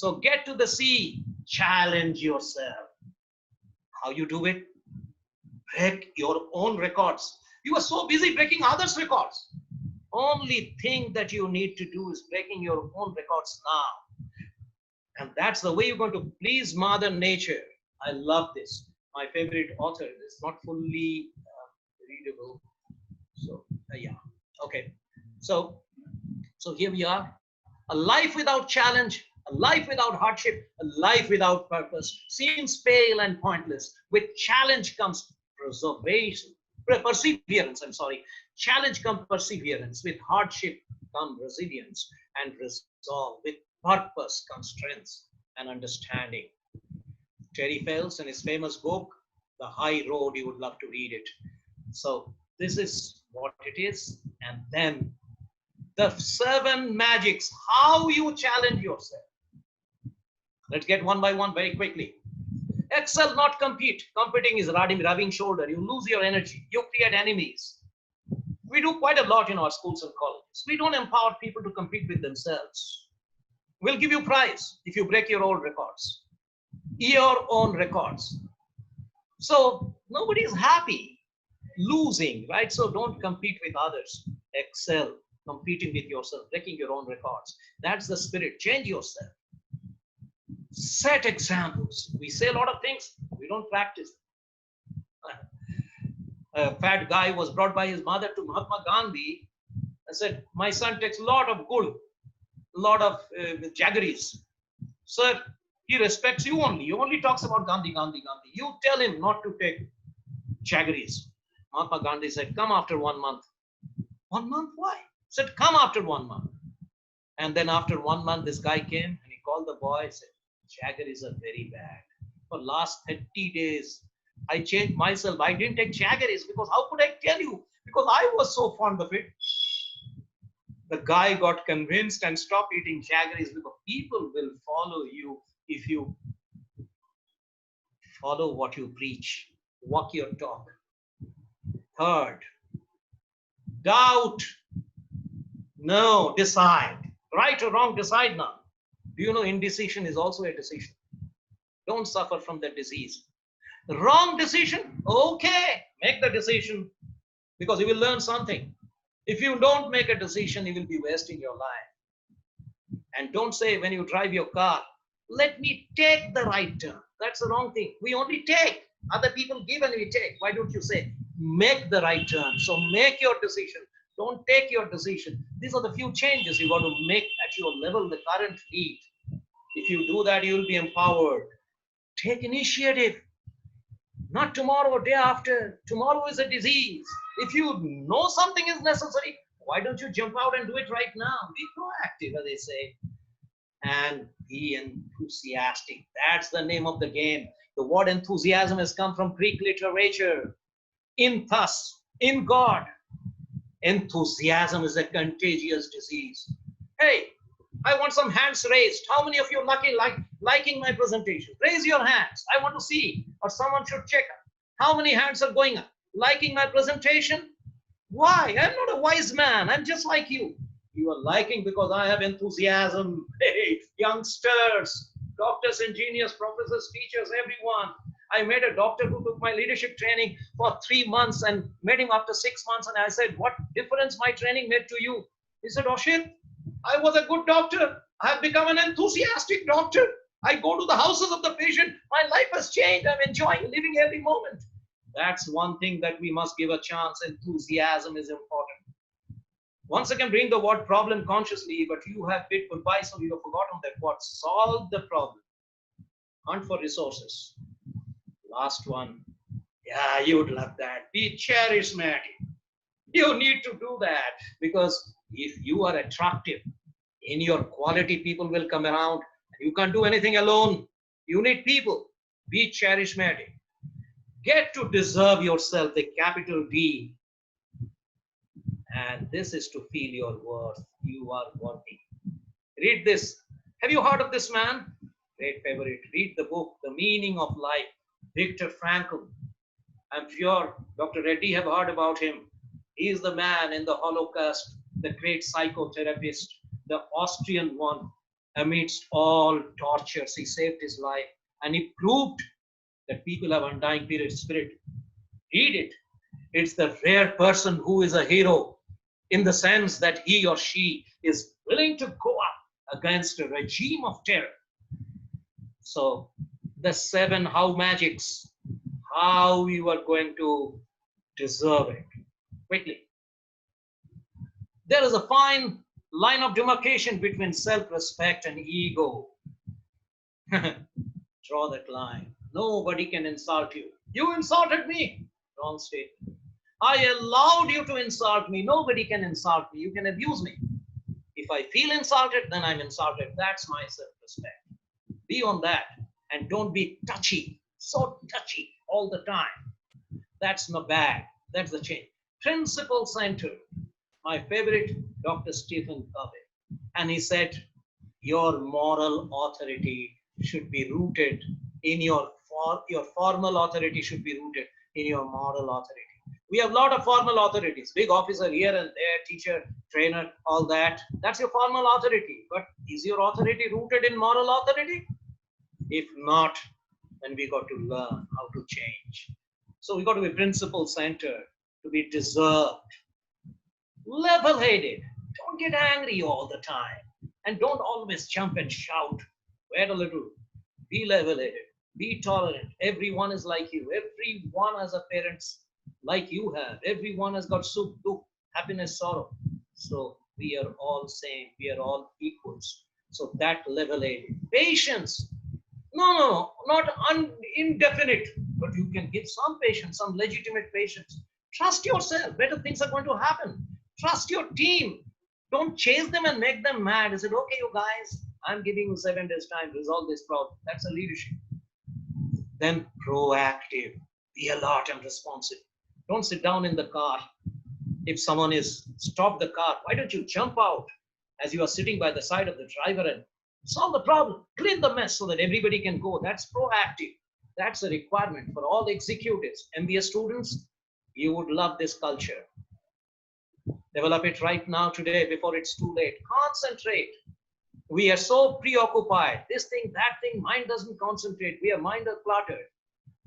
So get to the sea, challenge yourself. How you do it? Break your own records. You are so busy breaking others' records. Only thing that you need to do is breaking your own records now. And that's the way you're going to please Mother Nature. I love this. My favorite author is not fully readable. So, yeah. Okay. So here we are. A life without challenge, a life without hardship, a life without purpose seems pale and pointless. With challenge comes perseverance. I'm sorry. Challenge comes perseverance. With hardship comes resilience, and resolve. With purpose comes strength and understanding. Terry Fells, in his famous book, The High Road, you would love to read it. So this is what it is. And then the 7 magics, how you challenge yourself. Let's get one by one very quickly. Excel, not compete. Competing is rubbing shoulder. You lose your energy. You create enemies. We do quite a lot in our schools and colleges. We don't empower people to compete with themselves. We'll give you prize if you break your old records. Your own records. So nobody is happy losing, right? So don't compete with others. Excel, competing with yourself, breaking your own records. That's the spirit. Change yourself. Set examples. We say a lot of things, we don't practice. A fat guy was brought by his mother to Mahatma Gandhi and said, my son takes a lot of gul, a lot of jaggeries. Sir, he respects you only. He only talks about Gandhi, Gandhi, Gandhi. You tell him not to take jaggeries. Mahatma Gandhi said, come after 1 month. 1 month? Why? Said, come after 1 month. And then after 1 month, this guy came and he called the boy and said, jaggeries are very bad. For last 30 days, I changed myself. I didn't take jaggeries because how could I tell you? Because I was so fond of it. The guy got convinced and stopped eating jaggeries because people will follow you if you follow what you preach, walk your talk. Third, doubt. No, decide. Right or wrong, decide now. Do you know indecision is also a decision? Don't suffer from the disease. The wrong decision, okay, make the decision because you will learn something. If you don't make a decision, you will be wasting your life. And don't say when you drive your car, let me take the right turn. That's the wrong thing. We only take. Other people give and we take. Why don't you say, make the right turn? So make your decision. Don't take your decision. These are the few changes you got to make at your level, the current need. If you do that, you will be empowered. Take initiative. Not tomorrow or day after. Tomorrow is a disease. If you know something is necessary, why don't you jump out and do it right now? Be proactive, as they say. And be enthusiastic. That's the name of the game. The word enthusiasm has come from Greek literature. In thus, in God. Enthusiasm is a contagious disease. Hey, I want some hands raised. How many of you liking my presentation? Raise your hands. I want to see. Or someone should check. How many hands are going up? Liking my presentation? Why? I'm not a wise man. I'm just like you. You are liking because I have enthusiasm. Hey, youngsters, doctors, engineers, professors, teachers, everyone. I met a doctor who took my leadership training for 3 months and met him after 6 months. And I said, what difference my training made to you? He said, Asit, I was a good doctor. I have become an enthusiastic doctor. I go to the houses of the patient. My life has changed. I'm enjoying living every moment. That's one thing that we must give a chance. Enthusiasm is important. Once again, bring the word problem consciously, but you have bid goodbye, so you have forgotten that word. Solve the problem. Hunt for resources. Last one. Yeah, you would love that. Be charismatic. You need to do that because if you are attractive in your quality, people will come around. You can't do anything alone. You need people. Be charismatic. Get to deserve yourself, a capital D. And this is to feel your worth. You are worthy. Read this. Have you heard of this man? Great favorite. Read the book, The Meaning of Life. Viktor Frankl. I'm sure Dr. Reddy have heard about him. He is the man in the Holocaust, the great psychotherapist, the Austrian one Amidst all tortures, he saved his life and he proved that people have undying spirit. Read it. It's the rare person who is a hero in the sense that he or she is willing to go up against a regime of terror. So, the 7 how magics, how you are going to deserve it. Quickly. There is a fine line of demarcation between self-respect and ego. Draw that line. Nobody can insult you. You insulted me. Wrong statement. I allowed you to insult me. Nobody can insult me. You can abuse me. If I feel insulted, then I'm insulted. That's my self-respect. Be on that and don't be touchy. So touchy all the time. That's not bad. That's the change. Principle centered. My favorite, Dr. Stephen Covey. And he said, your moral authority should be rooted in your formal authority should be rooted in your moral authority. We have a lot of formal authorities, big officer here and there, teacher, trainer, all that. That's your formal authority. But is your authority rooted in moral authority? If not, then we got to learn how to change. So we got to be principle centered, to be deserved, level-headed. Don't get angry all the time. And don't always jump and shout. Wait a little. Be level-headed. Be tolerant. Everyone is like you. Everyone has a parents like you have. Everyone has got sukh, dukh, happiness, sorrow. So we are all same. We are all equals. So that level-headed. Patience. No, not indefinite. But you can give some patience, some legitimate patience. Trust yourself. Better things are going to happen. Trust your team. Don't chase them and make them mad. I said, okay, you guys, I'm giving you 7 days time to resolve this problem. That's a leadership. Then proactive. Be alert and responsive. Don't sit down in the car. If someone is stop the car, why don't you jump out as you are sitting by the side of the driver and solve the problem, clean the mess so that everybody can go. That's proactive. That's a requirement for all executives. MBA students, you would love this culture. Develop it right now, today, before it's too late. Concentrate. We are so preoccupied. This thing, that thing, mind doesn't concentrate. We are mind cluttered.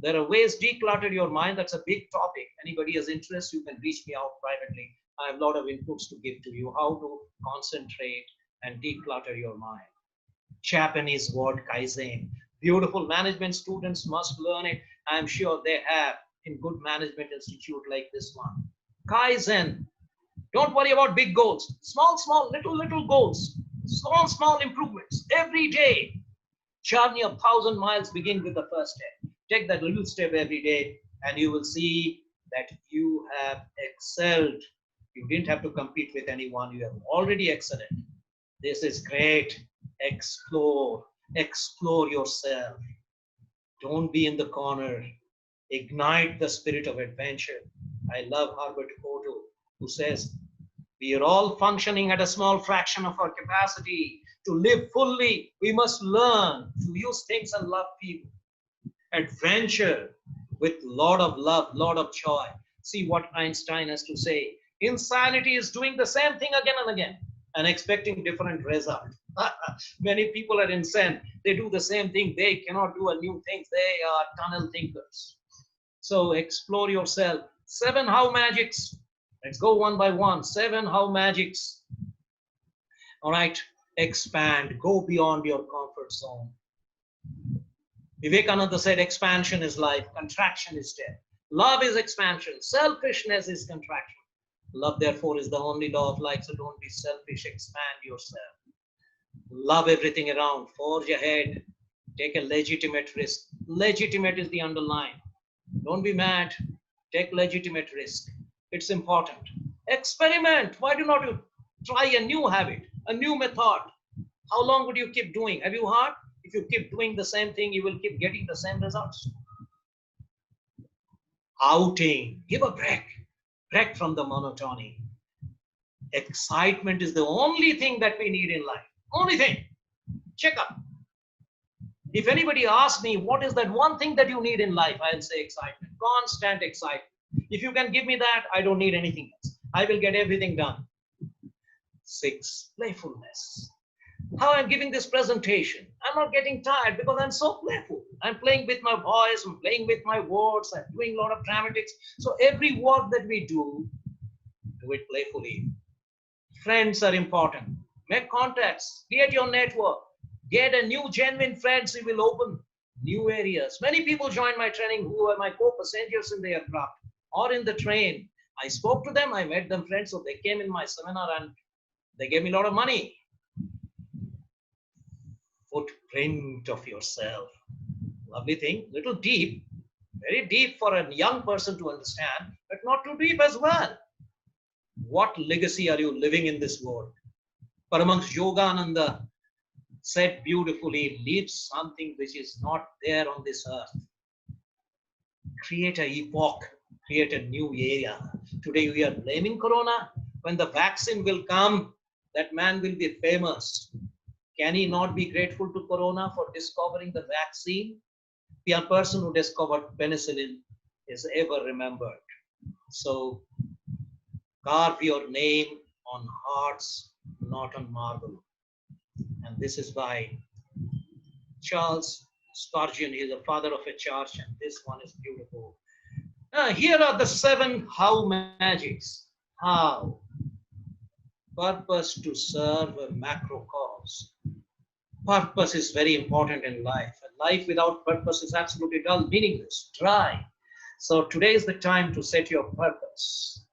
There are ways declutter your mind. That's a big topic. Anybody has interest, you can reach me out privately. I have a lot of inputs to give to you. How to concentrate and declutter your mind. Japanese word Kaizen. Beautiful. Management students must learn it. I'm sure they have in good management institute like this one. Kaizen. Don't worry about big goals. Small, little goals. Small improvements. Every day. Journey of 1,000 miles begin with the first step. Take that little step every day and you will see that you have excelled. You didn't have to compete with anyone. You have already excelled. This is great. Explore yourself. Don't be in the corner. Ignite the spirit of adventure. I love Herbert Otto, who says, we are all functioning at a small fraction of our capacity. To live fully, we must learn to use things and love people. Adventure with lot of love, lot of joy. See what Einstein has to say. Insanity is doing the same thing again and again and expecting different result. Many people are insane. They do the same thing. They cannot do a new thing. They are tunnel thinkers. So explore yourself. 7 how magics. Let's go one by one. 7 how magics. All right. Expand. Go beyond your comfort zone. Vivekananda said expansion is life. Contraction is death. Love is expansion. Selfishness is contraction. Love, therefore, is the only law of life. So don't be selfish. Expand yourself. Love everything around. Forge ahead. Take a legitimate risk. Legitimate is the underline. Don't be mad. Take legitimate risk. It's important. Experiment. Why do not you try a new habit, a new method? How long would you keep doing? Have you heard? If you keep doing the same thing, you will keep getting the same results. Outing. Give a break. Break from the monotony. Excitement is the only thing that we need in life. Only thing. Check up. If anybody asks me, what is that one thing that you need in life? I'll say excitement. Constant excitement. If you can give me that, I don't need anything else. I will get everything done. 6, playfulness. how I'm giving this presentation. I'm not getting tired because I'm so playful. I'm playing with my voice, I'm playing with my words, I'm doing a lot of dramatics. So every work that we do it playfully. Friends are important. Make contacts, create your network, get a new genuine friends. You will open new areas. Many people join my training who are my co-passengers in the aircraft or in the train. I spoke to them, I made them friends, so they came in my seminar and they gave me a lot of money. Footprint of yourself. Lovely thing, little deep, very deep for a young person to understand, but not too deep as well. What legacy are you living in this world? Paramahansa Yogananda said beautifully, leave something which is not there on this earth. Create an epoch, create a new area. Today we are blaming Corona. When the vaccine will come, that man will be famous. Can he not be grateful to Corona for discovering the vaccine? The person who discovered penicillin is ever remembered. So carve your name on hearts, not on marble. And this is by Charles Spurgeon. He is the father of a church, and this one is beautiful. Here are the 7 how magics. How? Purpose to serve a macro cause. Purpose is very important in life. And life without purpose is absolutely dull, meaningless, dry. So today is the time to set your purpose.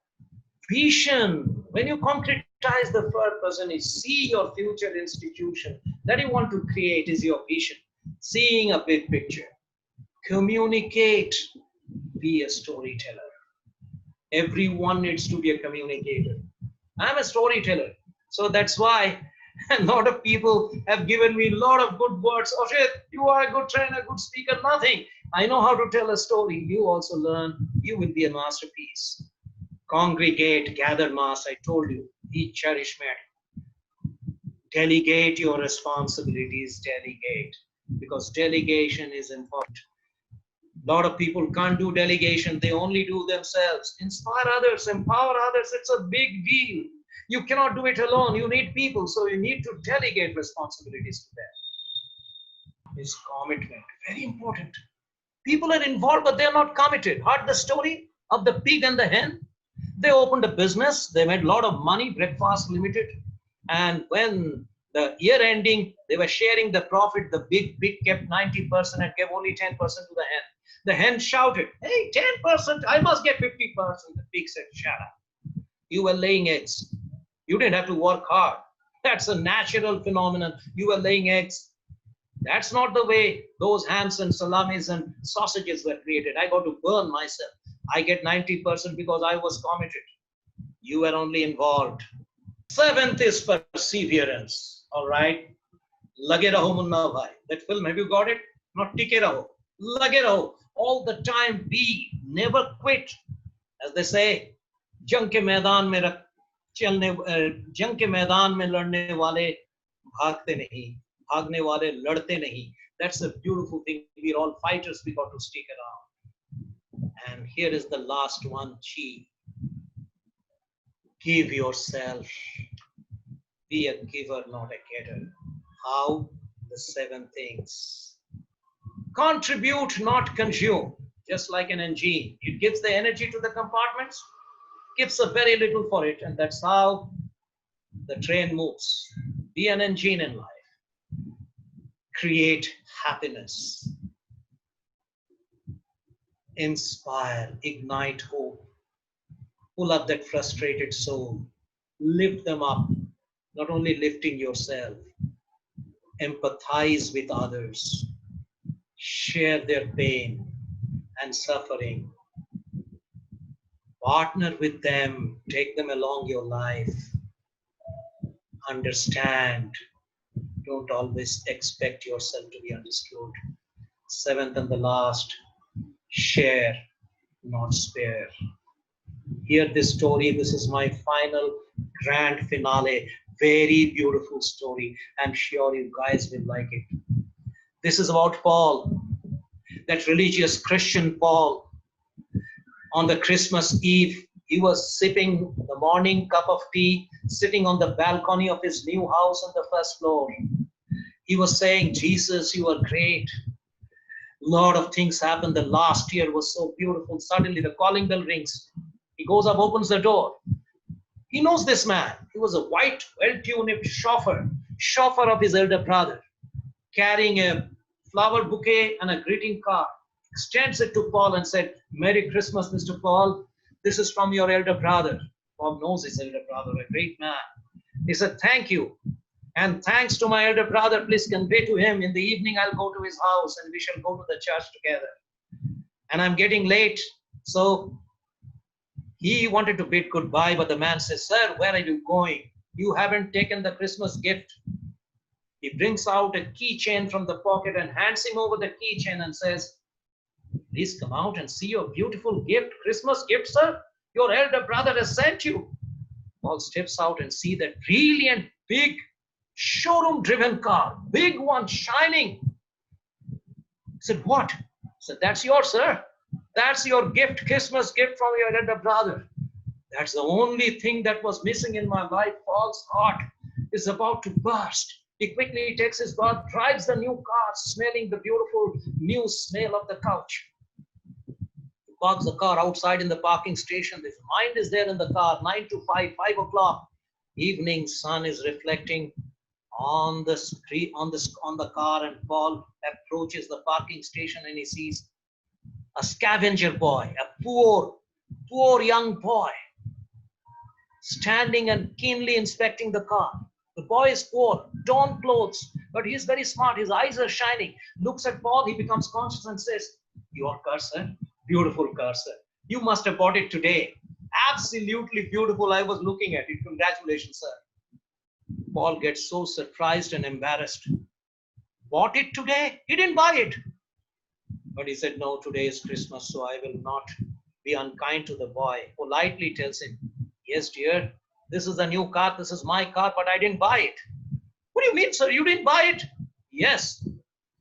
Vision. When you concretize the purpose and you see your future institution that you want to create is your vision. Seeing a big picture. Communicate. Be a storyteller. Everyone needs to be a communicator. I'm a storyteller. So that's why a lot of people have given me a lot of good words. Asit, you are a good trainer, good speaker, nothing. I know how to tell a story. You also learn. You will be a masterpiece. Congregate, gather mass. I told you, each cherishment. Delegate your responsibilities, delegate. Because delegation is important. A lot of people can't do delegation. They only do themselves. Inspire others, empower others. It's a big deal. You cannot do it alone. You need people. So you need to delegate responsibilities to them. Is commitment. Very important. People are involved, but they're not committed. Heard the story of the pig and the hen? They opened a business. They made a lot of money, Breakfast Limited. And when the year ending, they were sharing the profit. The big pig kept 90% and gave only 10% to the hen. The hen shouted, hey, 10%, I must get 50%. The pig said, shut up. You were laying eggs. You didn't have to work hard. That's a natural phenomenon. You were laying eggs. That's not the way those hams and salamis and sausages were created. I got to burn myself. I get 90% because I was committed. You were only involved. 7th is perseverance. All right. Lage raho munna bhai. That film, have you got it? Not tike raho. Lage raho. All the time be. Never quit. As they say, जंग के मैदान में जंग के मैदान में लड़ने वाले भागते नहीं, भागने वाले लड़ते नहीं. That's a beautiful thing. We're all fighters. We got to stick around. And here is the last one, Chi. Give yourself. Be a giver, not a getter. How? The 7 things. Contribute, not consume. Just like an engine. It gives the energy to the compartments, gives a very little for it, and that's how the train moves. Be an engine in life. Create happiness. Inspire, ignite hope. Pull up that frustrated soul. Lift them up. Not only lifting yourself. Empathize with others. Share their pain and suffering. Partner with them. Take them along your life. Understand. Don't always expect yourself to be understood. 7th and the last, share, not spare. Hear this story. This is my final grand finale. Very beautiful story. I'm sure you guys will like it. This is about Paul, that religious Christian Paul. On the Christmas Eve, He was sipping the morning cup of tea, sitting on the balcony of his new house on the first floor. He was saying, Jesus, you are great. Lot of things happened. The last year was so beautiful. Suddenly the calling bell rings. He goes up, opens the door. He knows this man. He was a white, well-tuned chauffeur of his elder brother, carrying a flower bouquet and a greeting card. Extends it to Paul and said, Merry Christmas, Mr. Paul. This is from your elder brother. Paul knows his elder brother, a great man. He said, thank you. And thanks to my elder brother, please convey to him in the evening I'll go to his house and we shall go to the church together. And I'm getting late. So he wanted to bid goodbye, but the man says, sir, where are you going? You haven't taken the Christmas gift. He brings out a keychain from the pocket and hands him over the keychain and says, please come out and see your beautiful gift, Christmas gift, sir. Your elder brother has sent you. Paul steps out and see that brilliant, big, showroom-driven car, big one, shining. He said, what? He said, that's yours, sir. That's your gift, Christmas gift from your elder brother. That's the only thing that was missing in my life. Paul's heart is about to burst. He quickly takes his bath, drives the new car, smelling the beautiful new smell of the couch. He parks the car outside in the parking station. His mind is there in the car, 9 to 5, 5 o'clock. Evening sun is reflecting on the street, on the car, and Paul approaches the parking station and he sees a scavenger boy, a poor young boy, standing and keenly inspecting the car. The boy is poor, torn clothes, but he is very smart. His eyes are shining. Looks at Paul, he becomes conscious and says, your car, sir? Beautiful car, sir. You must have bought it today. Absolutely beautiful. I was looking at it. Congratulations, sir. Paul gets so surprised and embarrassed. Bought it today? He didn't buy it. But he said, no, today is Christmas, so I will not be unkind to the boy. Politely tells him, yes, dear, this is a new car. This is my car, but I didn't buy it. What do you mean, sir? You didn't buy it? Yes.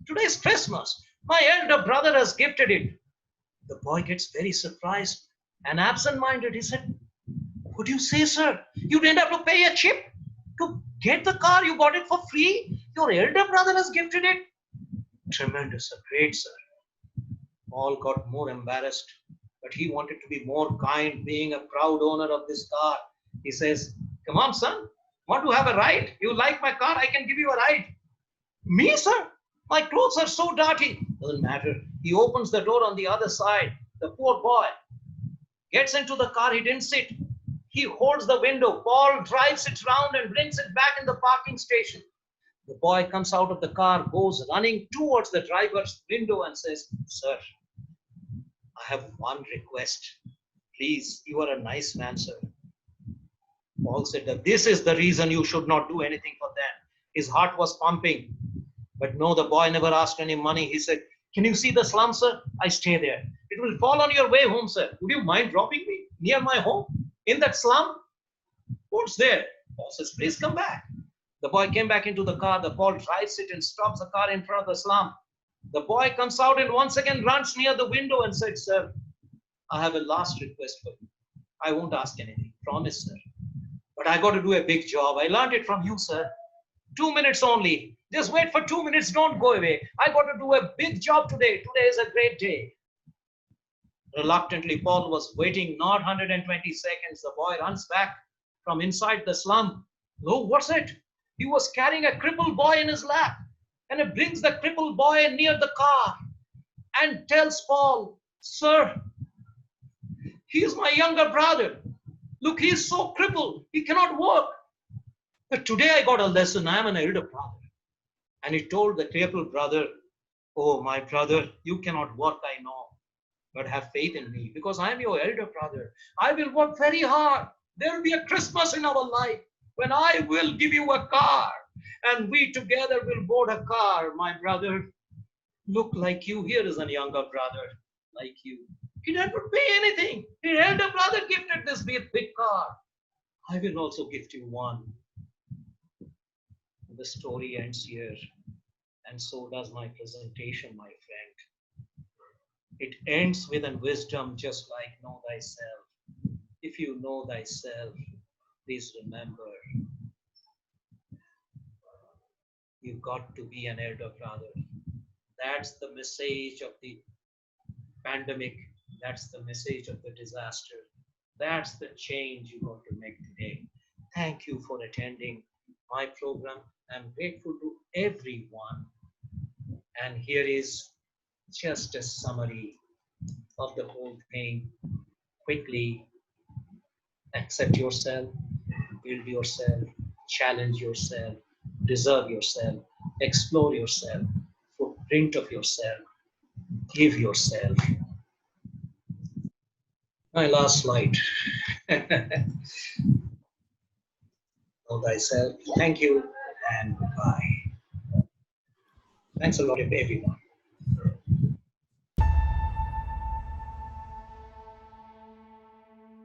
Today is Christmas. My elder brother has gifted it. The boy gets very surprised and absent-minded. He said, what do you say, sir? You didn't have to pay a chip to get the car. You got it for free. Your elder brother has gifted it. Tremendous, sir. Great, sir. Paul got more embarrassed, but he wanted to be more kind, being a proud owner of this car. He says, come on, son. Want to have a ride? You like my car? I can give you a ride. Me, sir? My clothes are so dirty. Doesn't matter. He opens the door on the other side. The poor boy gets into the car. He didn't sit. He holds the window. Paul drives it round and brings it back in the parking station. The boy comes out of the car, goes running towards the driver's window and says, sir, I have one request. Please, you are a nice man, sir. Paul said that this is the reason you should not do anything for them. His heart was pumping. But no, the boy never asked any money. He said, can you see the slum, sir? I stay there. It will fall on your way home, sir. Would you mind dropping me near my home in that slum? What's there? Paul says, please come back. The boy came back into the car. The Paul drives it and stops the car in front of the slum. The boy comes out and once again runs near the window and said, sir, I have a last request for you. I won't ask anything. Promise, sir. But I got to do a big job. I learned it from you, sir. 2 minutes only. Just wait for 2 minutes. Don't go away. I got to do a big job today. Today is a great day. Reluctantly, Paul was waiting not 120 seconds. The boy runs back from inside the slum. Oh, what's it? He was carrying a crippled boy in his lap. And he brings the crippled boy near the car and tells Paul, sir, he's my younger brother. Look, he's so crippled. He cannot walk. But today I got a lesson. I am an elder brother. And he told the crippled brother, oh, my brother, you cannot work, I know. But have faith in me because I am your elder brother. I will work very hard. There will be a Christmas in our life when I will give you a car. And we together will board a car, my brother. Look like you. Here is a younger brother like you. He didn't pay anything. His elder brother gifted this big car. I will also gift you one. The story ends here. And so does my presentation, my friend. It ends with a wisdom just like know thyself. If If you know thyself, please remember, you've got to be an elder brother. That's the message of the pandemic. That's the message of the disaster. That's the change you got to make today. Thank you for attending my program. I'm grateful to everyone. And here is just a summary of the whole thing. Quickly, accept yourself, build yourself, challenge yourself, deserve yourself, explore yourself, footprint of yourself, give yourself. My last slide. Know thyself. Thank you and goodbye. Thanks a lot, everyone.